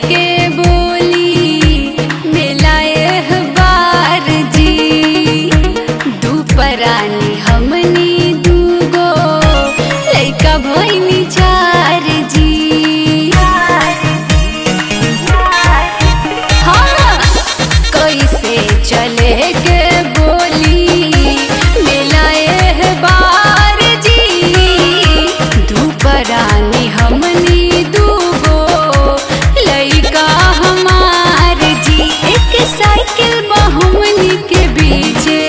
के बोली मिलाए बार जी। दुपरानी हमनी दूगो लइका भइनी चार जी। हाँ कैसे चले के बोली मिलाए बार जी। दुपरानी हमनी दूगो लइका हमार जी। एक साइकिल बा हमनी के बीचे।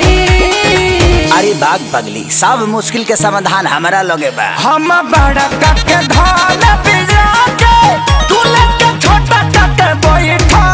अरे बाग पगली, सब मुश्किल के समाधान हमारा लगे बा। हम बड़ा के धान पिला के तू लेके छोटा के बैठा।